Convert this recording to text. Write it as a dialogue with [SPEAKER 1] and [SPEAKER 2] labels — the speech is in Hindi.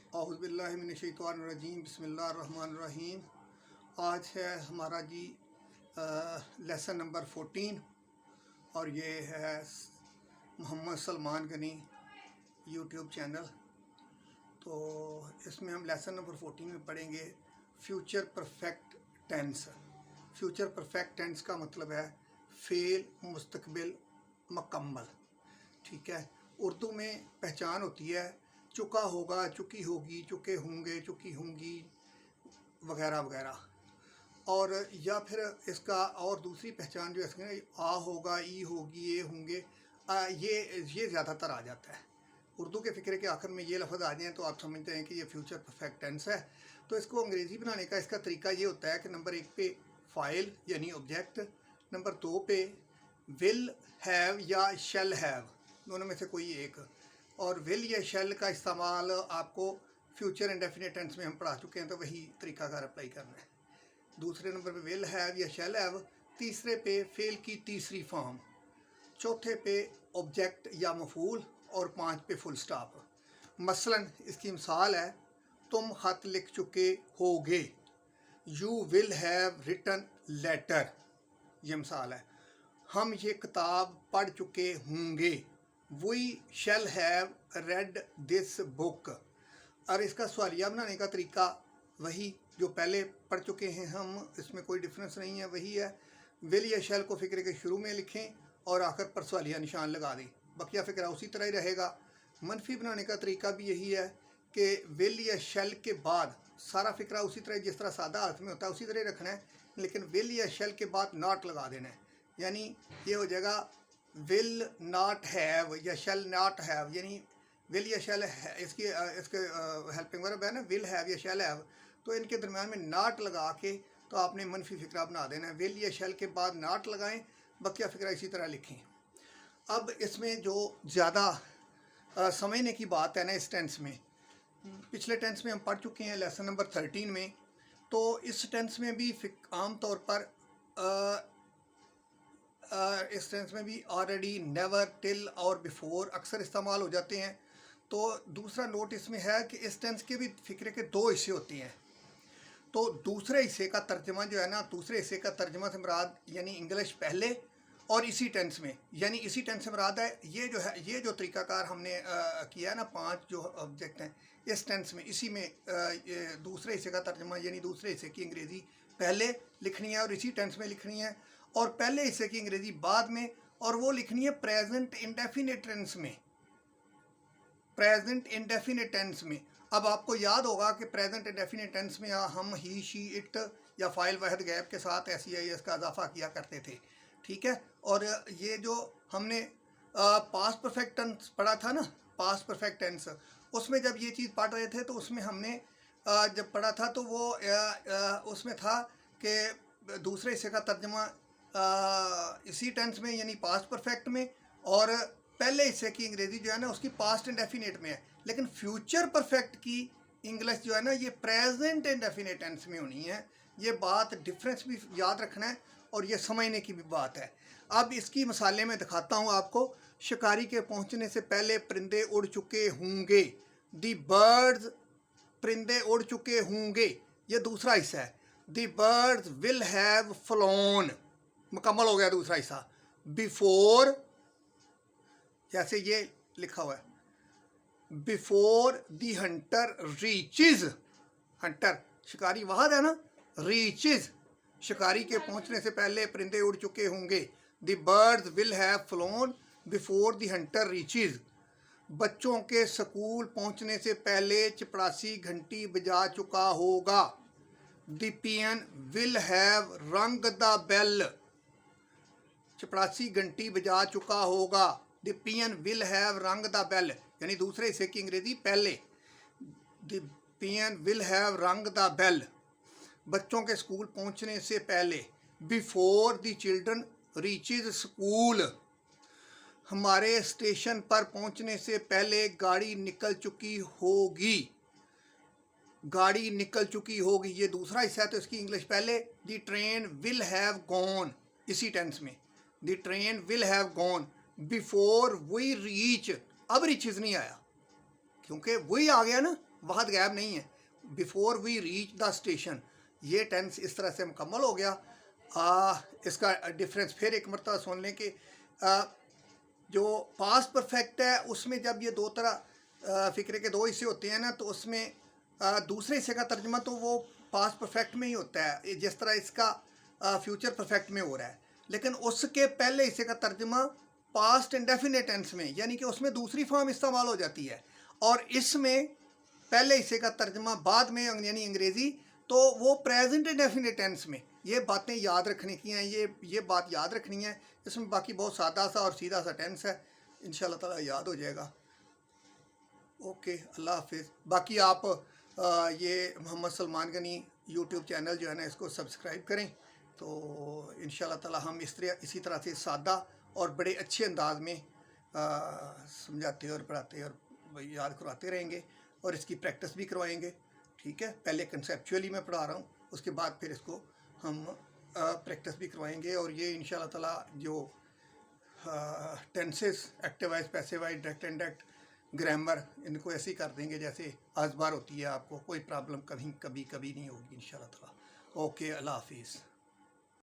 [SPEAKER 1] औज़ुबिल्लाहिमिनश्शैतानिर्रजीम बिस्मिल्लाहिर्रहमानिर्रहीम। आज है हमारा जी लेसन नंबर 14 और ये है मोहम्मद सलमान गनी यूट्यूब चैनल। तो इसमें हम लेसन नंबर 14 में पढ़ेंगे future perfect tense. Future perfect tense का मतलब है फ़ेल मुस्तकबिल मुकम्मल। ठीक है, उर्दू में पहचान होती है चुका होगा, चुकी होगी, चुके होंगे, चुकी होंगी वगैरह वगैरह। और या फिर इसका और दूसरी पहचान जो है आ होगा, ई होगी, ये होंगे, ये ज़्यादातर आ जाता है। उर्दू के फ़िक्रे के आखिर में ये लफ्ज़ आ जाएँ तो आप समझते हैं कि ये फ्यूचर परफेक्ट टेंस है। तो इसको अंग्रेज़ी बनाने का इसका तरीका ये होता है कि नंबर 1 पे फ़ाइल यानी ऑब्जेक्ट, नंबर 2 पे विल हैव या शैल हैव, दोनों में से कोई एक। और विल या शैल का इस्तेमाल आपको फ्यूचर इंडेफिनिट टेंस में हम पढ़ा चुके हैं, तो वही तरीकाकार अप्लाई करना है। दूसरे नंबर पे विल हैव या शैल हैव, तीसरे पे फेल की तीसरी फॉर्म, चौथे पे ऑब्जेक्ट या मफूल और 5 पे फुल स्टॉप। मसलन इसकी मिसाल है तुम खत लिख चुके होगे, you will have written letter, ये मिसाल है। हम ये किताब पढ़ चुके होंगे, we shall have read this book. और इसका सवालिया बनाने का तरीका वही जो पहले पढ़ चुके हैं हम, इसमें कोई डिफरेंस नहीं है, वही है। विल या शैल को फ़िक्रे के शुरू में लिखें और आखिर पर सवालिया निशान लगा दें, बकिया फ़िक्रा उसी तरह ही रहेगा। मनफी बनाने का तरीका भी यही है कि विल या शैल के बाद सारा फ़िक्रा उसी तरह, जिस तरह सादा हालत में होता है उसी तरह रखना है, लेकिन विल या शैल के बाद नॉट लगा देना है। यानी ये हो जाएगा विल नॉट हैव या शैल नॉट हैव, यानी विल या शैल इसके हेल्पिंग वर्ब है ना, विल हैव या शैल हैव, तो इनके दरमियान में नॉट लगा के तो आपने मनफी फ़िक्रा बना देना है। विल या शैल के बाद नॉट लगाएं, बकिया फ़िक्रा इसी तरह लिखें। अब इसमें जो ज़्यादा समझने की बात है ना इस टेंस में, पिछले टेंस में हम पढ़ चुके हैं लेसन नंबर 13 में, तो इस टेंस में भी आम तौर पर इस टेंस में भी ऑलरेडी, नेवर, टिल और बिफोर अक्सर इस्तेमाल हो जाते हैं। तो दूसरा नोट इसमें है कि इस टेंस के भी फ़िक्रे के 2 हिस्से होते हैं। तो दूसरे हिस्से का तर्जमा जो है ना, दूसरे हिस्से का तर्जमा से मुराद यानी इंग्लिश पहले और इसी टेंस में, यानी इसी टेंस से मुराद है ये जो है, ये जो तरीकाकार हमने किया है ना, 5 जो ऑब्जेक्ट हैं इस टेंस में, इसी में दूसरे हिस्से का तर्जमा यानी दूसरे हिस्से की अंग्रेज़ी पहले लिखनी है और इसी टेंस में लिखनी है, और पहले हिस्से की अंग्रेज़ी बाद में, और वो लिखनी है प्रेजेंट इंडेफिनिट टेंस में, प्रेजेंट इंडेफिनिट टेंस में। अब आपको याद होगा कि प्रेजेंट इंडेफिनिट टेंस में हम ही, शी, इट या फ़ाइल वहद गैप के साथ ऐसी या इसका इजाफा किया करते थे। ठीक है, और ये जो हमने पास्ट परफेक्ट टेंस पढ़ा था ना, पास्ट परफेक्ट टेंस, उसमें जब ये चीज़ पढ़ रहे थे तो उसमें हमने जब पढ़ा था तो वो उसमें था कि दूसरे हिस्से का तर्जमा इसी टेंस में यानी पास्ट परफेक्ट में, और पहले हिस्से की अंग्रेज़ी जो है ना उसकी पास्ट इंडेफिनिट में है। लेकिन फ्यूचर परफेक्ट की इंग्लिश जो है ना ये प्रेजेंट इंडेफिनिट टेंस में होनी है। ये बात डिफरेंस भी याद रखना है और ये समझने की भी बात है। अब इसकी मिसालें मैं दिखाता हूँ आपको। शिकारी के पहुँचने से पहले परिंदे उड़ चुके होंगे, दी बर्ड्स, परिंदे उड़ चुके होंगे, ये दूसरा हिस्सा है। दी बर्ड्स विल हैव फ्लोन, मुकम्मल हो गया दूसरा हिस्सा। बिफोर, जैसे ये लिखा हुआ है, before the Hunter reaches, Hunter शिकारी वाहद है ना, रीचेज शिकारी के पहुंचने से पहले परिंदे उड़ चुके होंगे। The birds will have phloem before the Hunter reaches, बच्चों के स्कूल पहुंचने से पहले चपरासी घंटी बजा चुका होगा। द पियन विल हैव रंग द बेल, चपरासी घंटी बजा चुका होगा। द पियन विल हैव रंग द बेल, यानी दूसरे हिस्से की अंग्रेजी पहले, द पियन विल हैव रंग द बेल, बच्चों के स्कूल पहुंचने से पहले। Before the children reaches school, हमारे स्टेशन पर पहुंचने से पहले गाड़ी निकल चुकी होगी, गाड़ी निकल चुकी होगी, ये दूसरा हिस्सा है तो इसकी इंग्लिश पहले। The train will have gone, इसी टेंस में, the train will have gone before we reach, अब रीचेज नहीं आया क्योंकि वही आ गया ना, बहुत गैप नहीं है। Before we reach the station, ये टेंस इस तरह से मुकम्मल हो गया। इसका डिफरेंस फिर एक मरतबा सुन लें कि जो पास्ट परफेक्ट है उसमें जब ये दो तरह फ़िक्रे के दो हिस्से होते हैं ना, तो उसमें दूसरे हिस्से का तर्जमा तो वो पास्ट परफेक्ट में ही होता है, जिस तरह इसका फ्यूचर परफेक्ट में हो रहा है। लेकिन उसके पहले हिस्से का तर्जमा पास्ट इंडेफिनिट टेंस में, यानी कि उसमें दूसरी फॉर्म इस्तेमाल हो जाती है, और इसमें पहले हिस्से का तर्जमा बाद में यानी अंग्रेज़ी, तो वो प्रेजेंट इंडेफिनिट टेंस में। ये बातें याद रखने की हैं, ये बात याद रखनी है। इसमें बाकी बहुत सादा सा और सीधा सा टेंस है, इंशाल्लाह ताला याद हो जाएगा। ओके, अल्लाह हाफिज़। बाकी आप ये मोहम्मद सलमान गनी यूट्यूब चैनल जो है ना, इसको सब्सक्राइब करें, तो इंशाल्लाह ताला हम इसी तरह से सादा और बड़े अच्छे अंदाज में समझाते और पढ़ाते और याद करवाते रहेंगे, और इसकी प्रैक्टिस भी करवाएंगे। ठीक है, पहले कंसेप्चुअली मैं पढ़ा रहा हूँ, उसके बाद फिर इसको हम प्रैक्टिस भी करवाएंगे। और ये इंशाल्लाह ताला जो tenses, active voice, passive wise, direct indirect, grammar, इनको ऐसे ही कर देंगे जैसे आज बार होती है। आपको कोई प्रॉब्लम कभी नहीं होगी इंशाल्लाह ताला। ओके, अल्लाह हाफिज़।